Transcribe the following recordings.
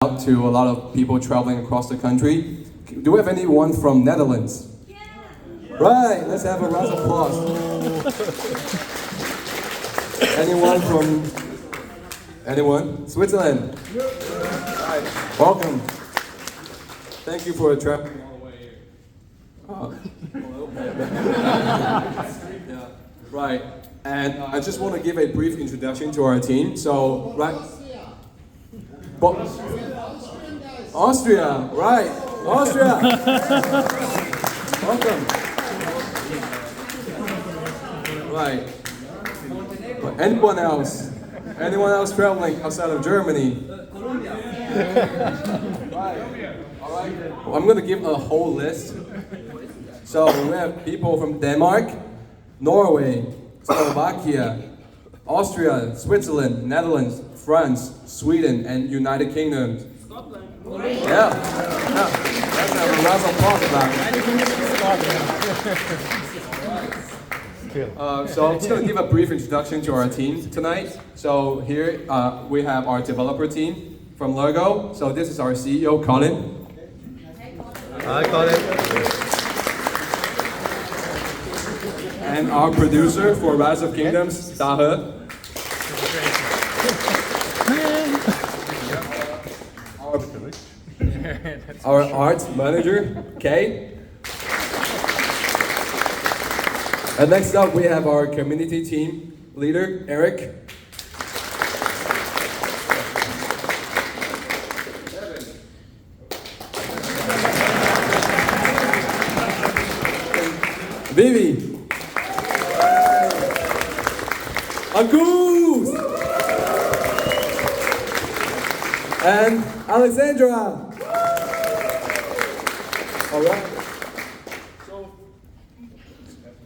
out to a lot of people traveling across the country. Do we have anyone from Netherlands? Yeah. Right, let's have a round of applause. Anyone? Switzerland? Right. Welcome. Thank you for traveling all the way here. Yeah, right. And I just want to give a brief introduction to our team. So, right. Austria, right. Austria. Welcome. Right. Anyone else? Anyone else traveling outside of Germany? Right. All right. Well, I'm going to give a whole list. So we have people from Denmark, Norway, Slovakia, Austria, Switzerland, Netherlands, France, Sweden, and United Kingdom. Scotland. Yeah. Let's have a round of applause about it. So I'm just going to give a brief introduction to our team tonight. So here we have our developer team from Logo. So this is our CEO, Colin. Hi, Colin. And our producer for Rise of Kingdoms, Dahe. Our art manager, Kay. And next up, we have our community team leader, Eric. Vivi. Agus. And Alexandra. All right. So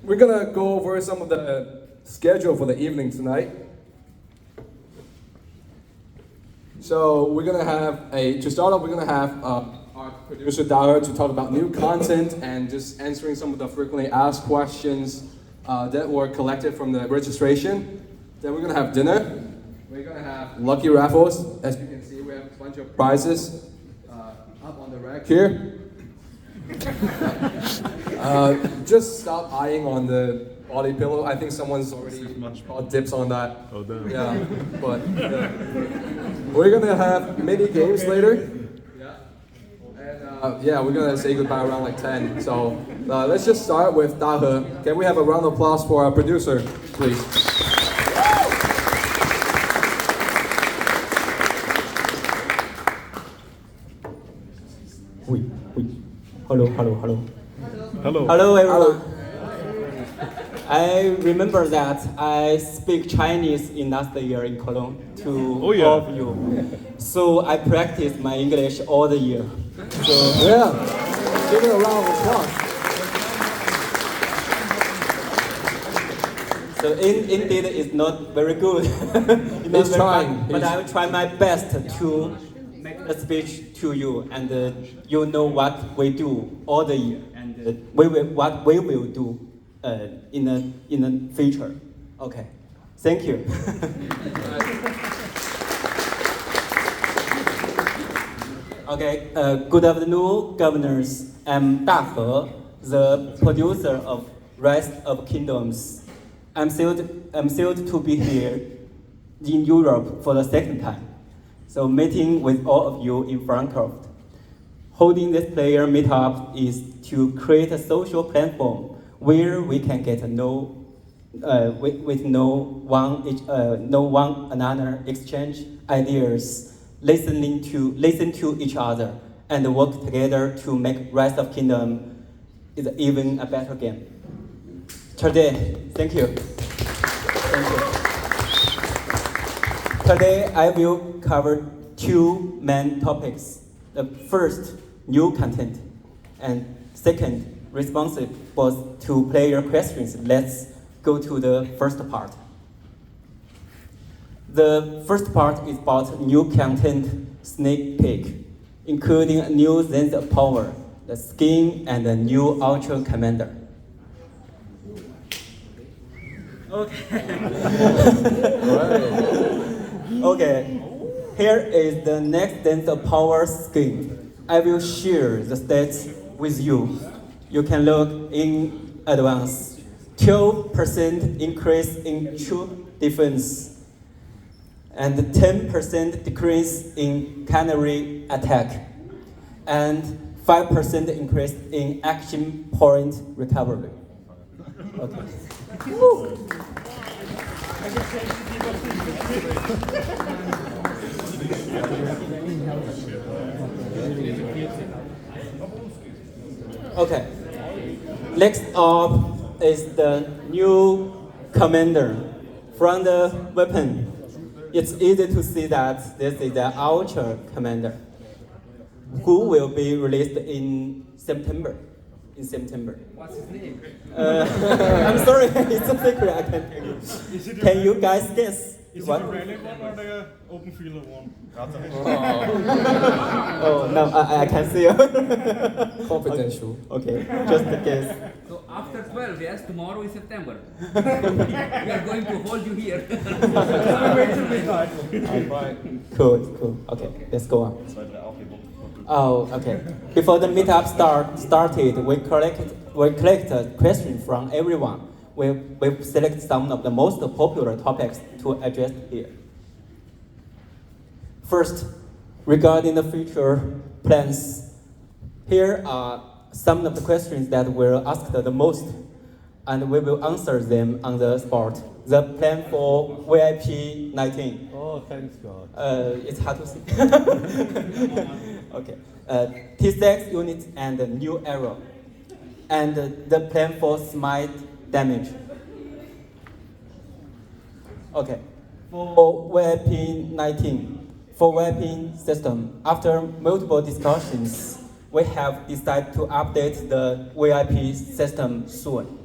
we're gonna go over some of the schedule for the evening tonight. So we're gonna have to start off, we're gonna have our producer Daher to talk about new content and just answering some of the frequently asked questions that were collected from the registration. Then we're gonna have dinner. We're gonna have lucky raffles. As you can see, we have a bunch of prizes up on the rack here. Just stop eyeing on the body pillow. I think someone's already called dips on that. Oh, damn. Yeah, but we're gonna have mini games later. And yeah, we're gonna say goodbye around like 10. So let's just start with Dahe. Can we have a round of applause for our producer, please? Hello. Hello, everyone. I remember that I speak Chinese in last year in Cologne to all of you. So I practiced my English all the year. So yeah, give it a round of applause. So indeed, it's not very good. He's trying. But I will try my best to make a speech to you, and you know what we do all the year, and what we will do in the future. Okay, thank you. Okay, good afternoon, governors. I'm Dahe, the producer of Rise of Kingdoms. I'm thrilled to be here in Europe for the second time. So meeting with all of you in Frankfurt. Holding this player meetup is to create a social platform where we can get to know one another, exchange ideas, listen to each other, and work together to make Rise of Kingdom is even a better game. Today, thank you. Today, I will cover two main topics. The first, new content, and second, responsive to player questions. Let's go to the first part. The first part is about new content sneak peek, including a new Zen's power, the skin, and the new Ultra Commander. Okay. Right. Okay. Here is the next density power scheme. I will share the stats with you. You can look in advance. 12% increase in true defense and 10% decrease in canary attack and 5% increase in action point recovery. Okay. Okay. Next up is the new commander from the weapon. It's easy to see that this is the Ultra Commander, who will be released in September. What's his name? I'm sorry, it's a secret. I can't tell you. Can you guys guess? Is What? it a relic one or the open field one? Oh no, I can't see. Confidential. Okay, just a guess. So after 12, yes, tomorrow is September. We are going to hold you here. Cool. Okay, let's go on. Oh, okay. Before the meetup started, we collected questions from everyone. We select some of the most popular topics to address here. First, regarding the future plans, here are some of the questions that were asked the most, and we will answer them on the spot. The plan for VIP 19. Oh, thanks God. It's hard to see. Okay. T6 unit and the new arrow. And the plan for smite damage. Okay. For VIP 19, for VIP system, after multiple discussions, we have decided to update the VIP system soon.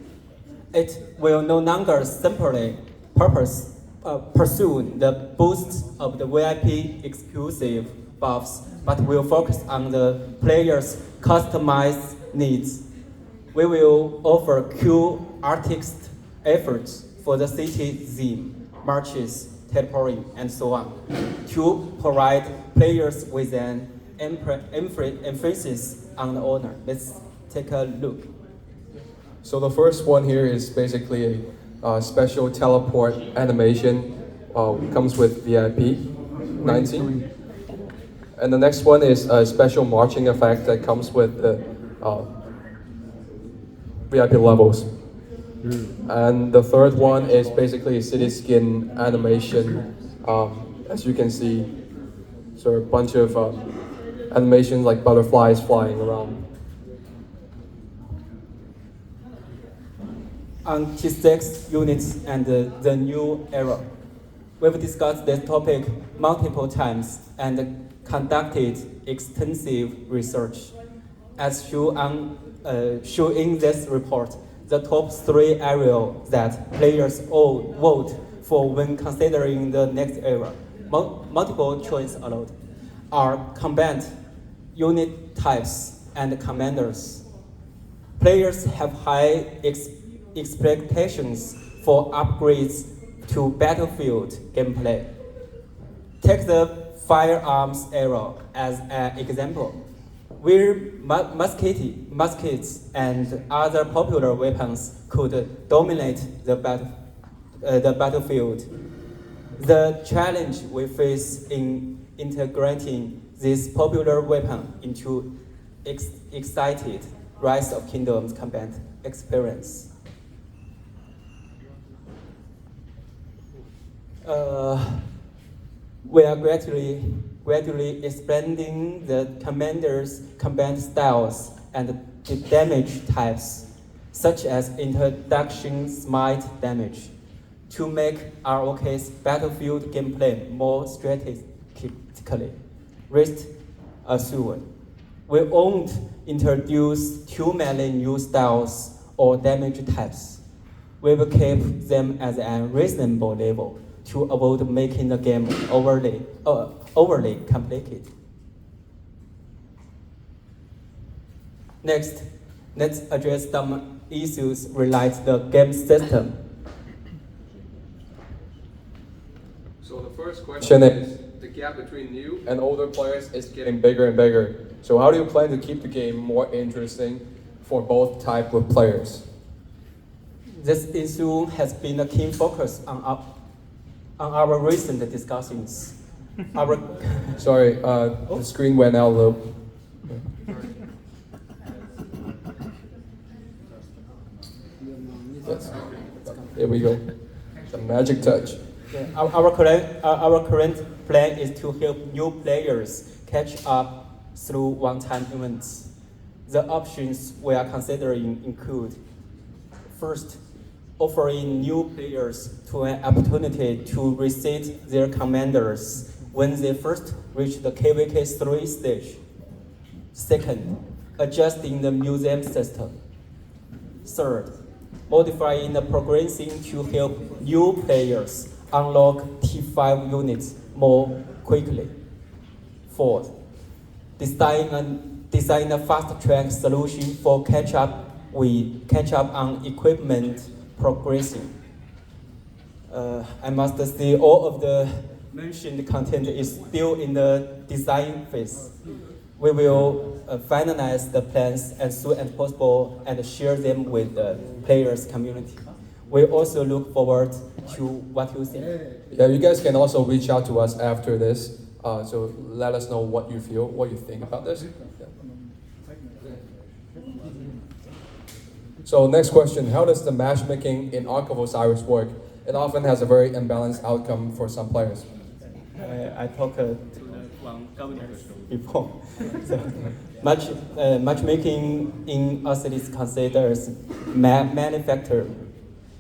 It will no longer simply pursue the boost of the VIP exclusive buffs, but will focus on the player's customized needs. We will offer cool artist efforts for the city theme, marches, teleporting, and so on, to provide players with an emphasis on the honor. Let's take a look. So the first one here is basically a special teleport animation. Comes with VIP 19. And the next one is a special marching effect that comes with the VIP levels. And the third one is basically a city skin animation. As you can see, so a bunch of animations like butterflies flying around. On T6 units and the new era. We've discussed this topic multiple times and conducted extensive research. As shown in this report, the top 3 areas that players all vote for when considering the next era, multiple choice allowed, are combat, unit types, and commanders. Players have high expectations for upgrades to battlefield gameplay. Take the firearms era as an example, where muskets and other popular weapons could dominate the battlefield. The challenge we face in integrating this popular weapon into excited Rise of Kingdoms combat experience. We are gradually expanding the commander's combat styles and the damage types, such as introduction smite damage, to make ROK's battlefield gameplay more strategically. Rest assured, we won't introduce too many new styles or damage types. We will keep them at a reasonable level to avoid making the game overly complicated. Next, let's address some issues related to the game system. So the first question is, the gap between new and older players is getting bigger and bigger. So how do you plan to keep the game more interesting for both type of players? This issue has been a key focus on our recent discussions. Our Sorry, the screen went out a little. Yes. There we go. The magic touch. Yeah, our current plan is to help new players catch up through one-time events. The options we are considering include: first, offering new players to an opportunity to reset their commanders when they first reach the KVK 3 stage. Second, adjusting the museum system. Third, modifying the progressing to help new players unlock T5 units more quickly. Fourth, design a fast-track solution for catch up on equipment progressing. I must say all of the mentioned content is still in the design phase. We will finalize the plans as soon as possible and share them with the players community. We also look forward to what you think. Yeah, you guys can also reach out to us after this. So let us know what you feel, what you think about this. Yeah. So next question, how does the matchmaking in Ark of Osiris work? It often has a very imbalanced outcome for some players. I talked to the one governor before. So matchmaking in Osiris considers many factors,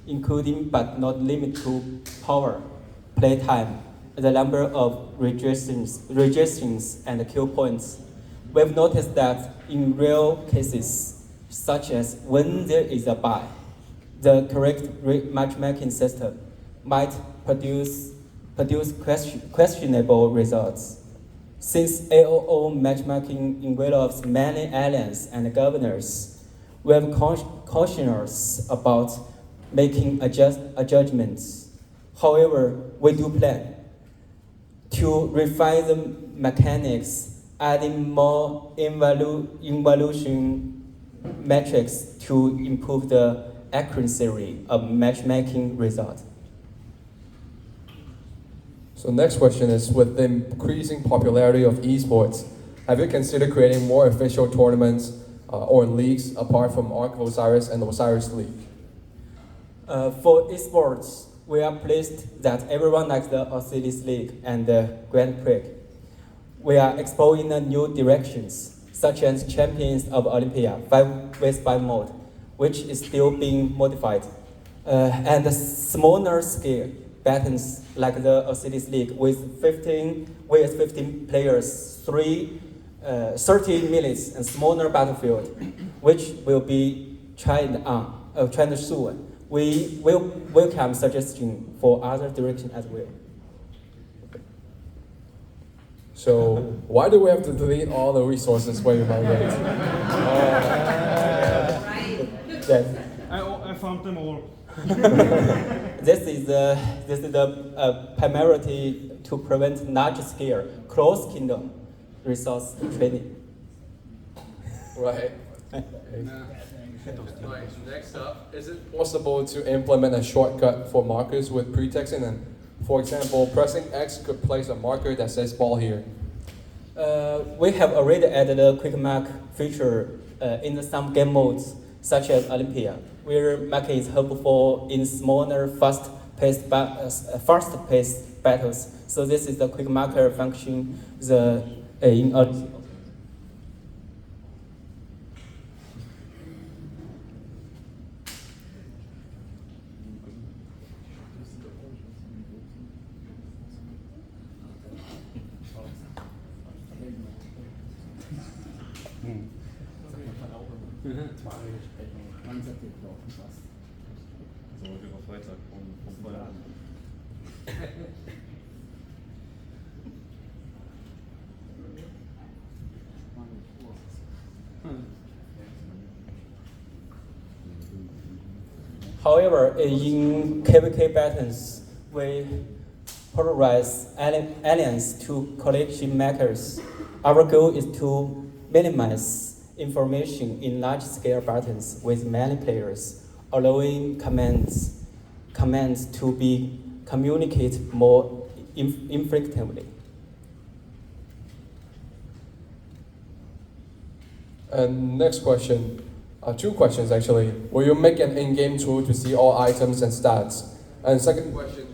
including but not limited to power, playtime, the number of rejections and kill points. We've noticed that in real cases, such as when there is a buy, the correct matchmaking system might produce questionable results. Since AOO matchmaking involves many aliens and governors, we have cautioners about making judgments. However, we do plan to refine the mechanics, adding more evaluation metrics to improve the accuracy of matchmaking results. So next question is, with the increasing popularity of esports, have you considered creating more official tournaments or leagues apart from Ark of Osiris and Osiris League? For esports, we are pleased that everyone likes the Osiris League and the Grand Prix. We are exploring new directions, such as Champions of Olympia 5v5 mode, which is still being modified, and the smaller scale battles like the Osiris League with 15 players, 30 minutes and smaller battlefield, which will be tried soon. We will welcome suggestions for other directions as well. So why do we have to delete all the resources where you might get? I found them all. This is the priority to prevent large-scale cross-kingdom resource trading. Right. Right. Next up, is it possible to implement a shortcut for markers with pretexting? And for example, pressing X could place a marker that says ball here. We have already added a quick mark feature in some game modes, such as Olympia, where marking is helpful in smaller, fast-paced battles. So this is the quick marker function in Olympia. However, in KVK battles, we polarize aliens to collection makers. Our goal is to minimize information in large-scale buttons with many players, allowing commands to be communicated more infrequently. And next question, two questions actually. Will you make an in-game tool to see all items and stats? And second question,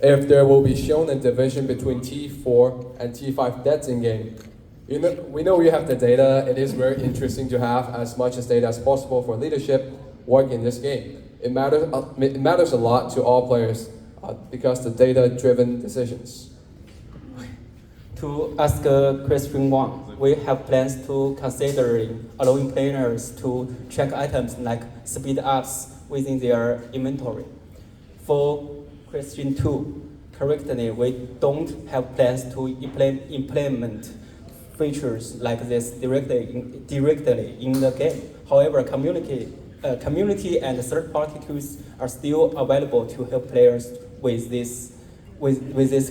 if there will be shown a division between T4 and T5 deaths in-game. We know you have the data. It is very interesting to have as much as data as possible for leadership work in this game. It matters a lot to all players because the data-driven decisions. To ask question 1, we have plans to considering allowing players to track items like speed ups within their inventory. For question 2, currently we don't have plans to implement features like this directly in the game. However, community and third-party tools are still available to help players with these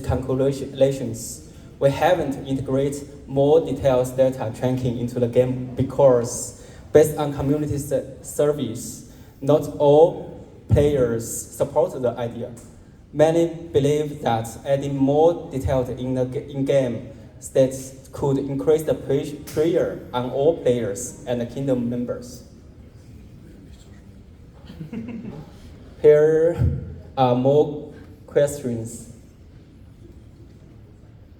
calculations. We haven't integrated more detailed data tracking into the game because, based on community service, not all players support the idea. Many believe that adding more details in-game stats could increase the pressure on all players and the kingdom members. Here are more questions.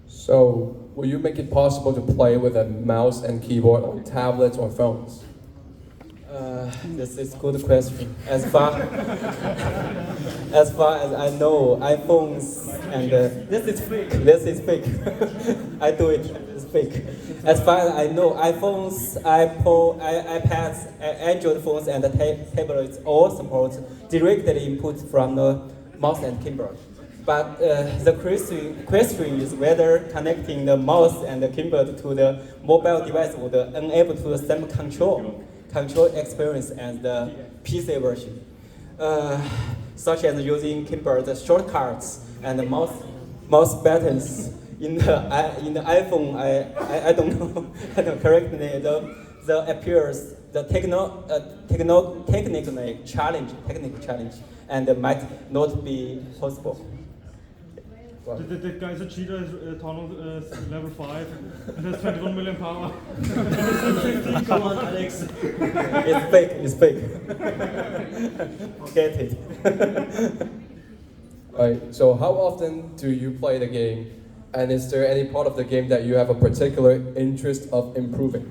So, will you make it possible to play with a mouse and keyboard on tablets or phones? This is a good question. As far as I know, iPhones and this is fake. This is fake. I do it. It's fake. As far as I know, iPhones, iPads, Android phones, and the tablets all support directly input from the mouse and keyboard. But the question is whether connecting the mouse and the keyboard to the mobile device would enable to the same control experience as the PC version, such as using keyboard shortcuts and the mouse buttons in the iPhone. I don't know correctly. The appears the technical challenge and might not be possible. The guy's a cheater, tunnel level 5, and has 21 million power. Come on, Alex. It's fake. Get it. Alright, so how often do you play the game? And is there any part of the game that you have a particular interest of improving?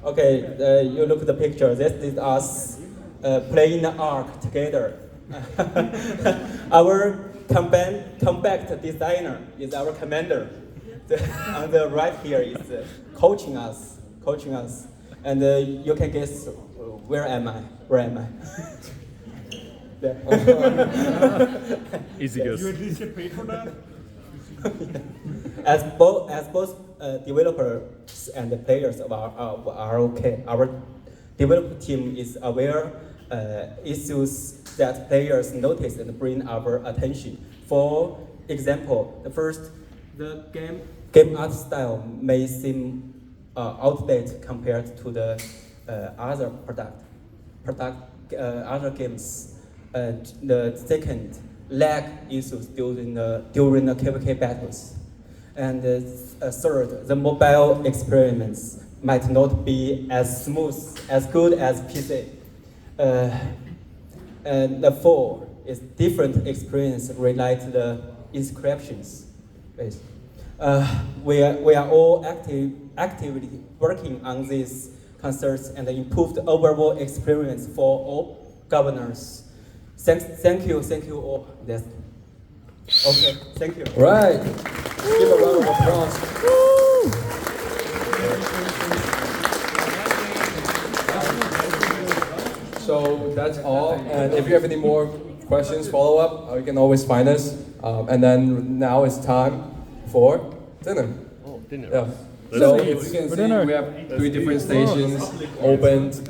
Okay, you look at the picture. This is us playing the arc together. Our compact designer is our commander. On the right here is coaching us, and you can guess where am I? There. Easy guess. You at least get paid for that? As both developers and the players are okay. Our development team is aware issues that players notice and bring our attention. For example, the game art style may seem outdated compared to the other other games. The second, lag issues during the KVK battles. And third, the mobile experiments might not be as smooth, as good as PC. And the fourth is different experience relate to the inscriptions. We are all actively working on these concerns and improve the overall experience for all governors. Thank you all. Yes. Okay, thank you. Right. Give a round of applause. So that's all. And if you have any more questions, follow up, you can always find us. And then now it's time for dinner. Oh, dinner. Yeah. So if you can see, we have 3 different stations opened.